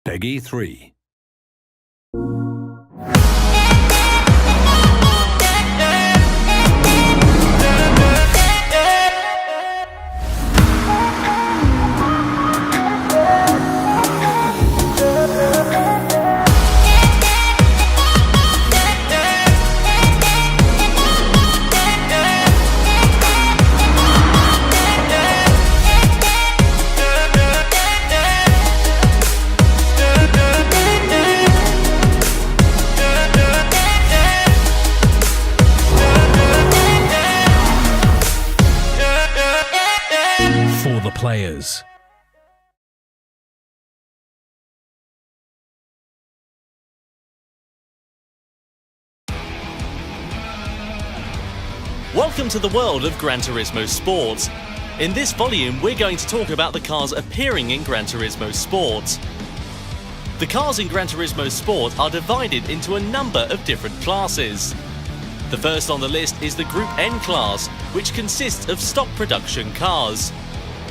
Peggy 3. For the players. Welcome to the world of Gran Turismo Sport. In this volume, we're going to talk about the cars appearing in Gran Turismo Sport. The cars in Gran Turismo Sport are divided into a number of different classes. The first on the list is the Group N class, which consists of stock production cars.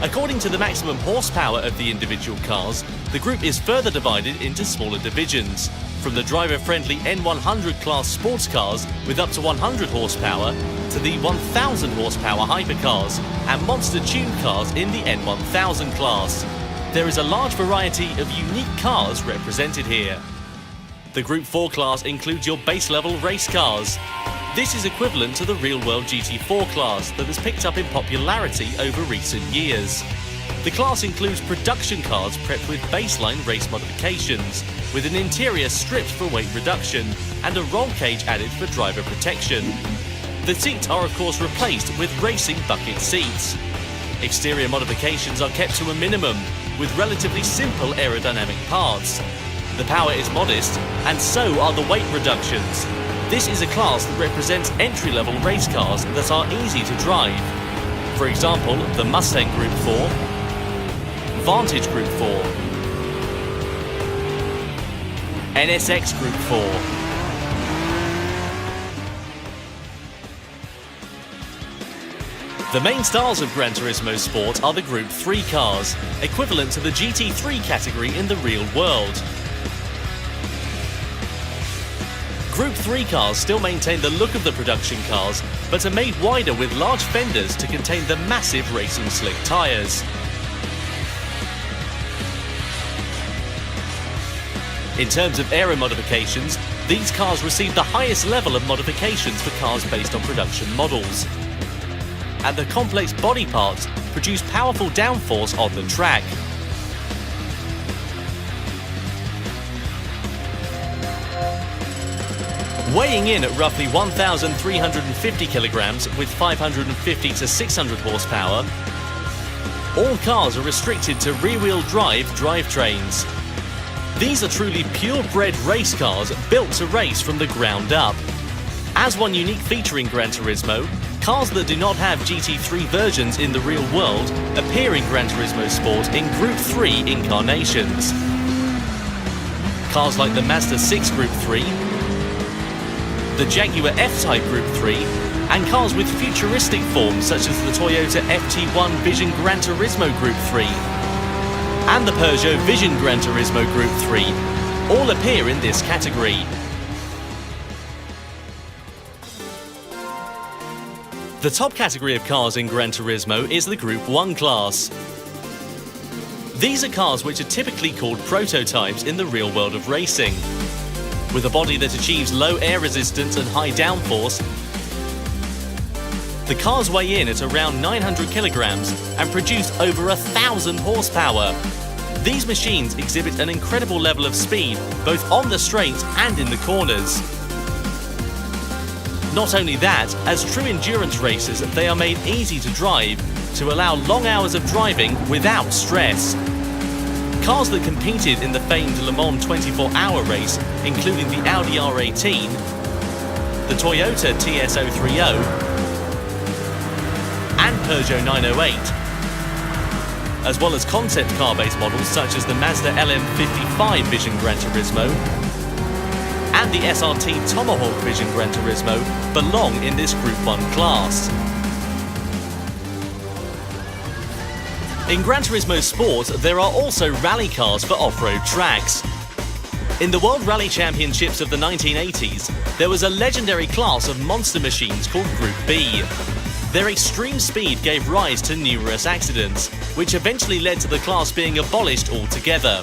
According to the maximum horsepower of the individual cars, the group is further divided into smaller divisions, from the driver-friendly N100 class sports cars with up to 100 horsepower to the 1000 horsepower hypercars and monster-tuned cars in the N1000 class. There is a large variety of unique cars represented here. The Group 4 class includes your base-level race cars. This is equivalent to the real-world GT4 class that has picked up in popularity over recent years. The class includes production cars prepped with baseline race modifications, with an interior stripped for weight reduction and a roll cage added for driver protection. The seats are of course replaced with racing bucket seats. Exterior modifications are kept to a minimum, with relatively simple aerodynamic parts. The power is modest, and so are the weight reductions. This is a class that represents entry-level race cars that are easy to drive. For example, the Mustang Group 4, Vantage Group 4, NSX Group 4. The main stars of Gran Turismo Sport are the Group 3 cars, equivalent to the GT3 category in the real world. Group 3 cars still maintain the look of the production cars, but are made wider with large fenders to contain the massive racing slick tyres. In terms of aero modifications, these cars receive the highest level of modifications for cars based on production models. And the complex body parts produce powerful downforce on the track. Weighing in at roughly 1,350 kilograms with 550 to 600 horsepower, all cars are restricted to rear-wheel drive drivetrains. These are truly purebred race cars built to race from the ground up. As one unique feature in Gran Turismo, cars that do not have GT3 versions in the real world appear in Gran Turismo Sport in Group 3 incarnations. Cars like the Mazda 6 Group 3, the Jaguar F-Type Group 3, and cars with futuristic forms such as the Toyota FT1 Vision Gran Turismo Group 3 and the Peugeot Vision Gran Turismo Group 3 all appear in this category. The top category of cars in Gran Turismo is the Group 1 class. These are cars which are typically called prototypes in the real world of racing. With a body that achieves low air resistance and high downforce, the cars weigh in at around 900 kilograms and produce over 1,000 horsepower. These machines exhibit an incredible level of speed, both on the straight and in the corners. Not only that, as true endurance races, they are made easy to drive to allow long hours of driving without stress. Cars that competed in the famed Le Mans 24-hour race, including the Audi R18, the Toyota TS030, and Peugeot 908, as well as concept car-based models such as the Mazda LM55 Vision Gran Turismo and the SRT Tomahawk Vision Gran Turismo belong in this Group 1 class. In Gran Turismo Sport, there are also rally cars for off-road tracks. In the World Rally Championships of the 1980s, there was a legendary class of monster machines called Group B. Their extreme speed gave rise to numerous accidents, which eventually led to the class being abolished altogether.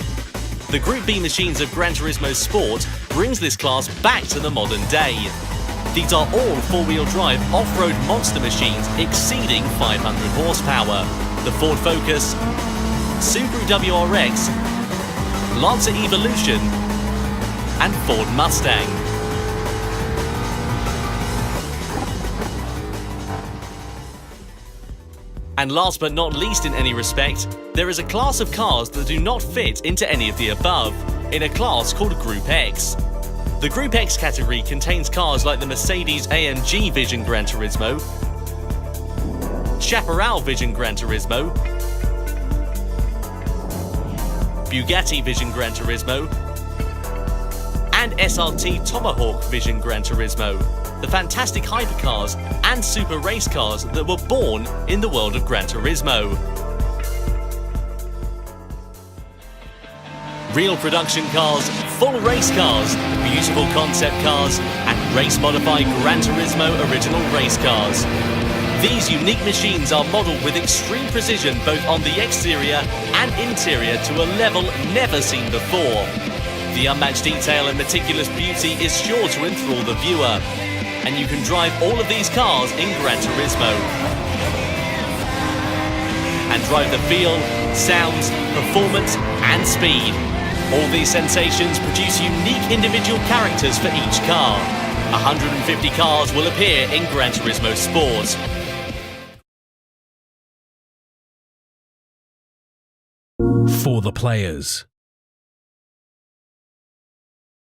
The Group B machines of Gran Turismo Sport brings this class back to the modern day. These are all four-wheel drive off-road monster machines exceeding 500 horsepower. The Ford Focus, Subaru WRX, Lancer Evolution, and Ford Mustang. And last but not least in any respect, there is a class of cars that do not fit into any of the above, in a class called Group X. The Group X category contains cars like the Mercedes-AMG Vision Gran Turismo, Chaparral Vision Gran Turismo, Bugatti Vision Gran Turismo, and SRT Tomahawk Vision Gran Turismo, the fantastic hypercars and super race cars that were born in the world of Gran Turismo. Real production cars, full race cars, beautiful concept cars, and race-modified Gran Turismo original race cars. These unique machines are modelled with extreme precision both on the exterior and interior to a level never seen before. The unmatched detail and meticulous beauty is sure to enthrall the viewer, and you can drive all of these cars in Gran Turismo and drive the feel, sounds, performance and speed. All these sensations produce unique individual characters for each car. 150 cars will appear in Gran Turismo Sport. For the players.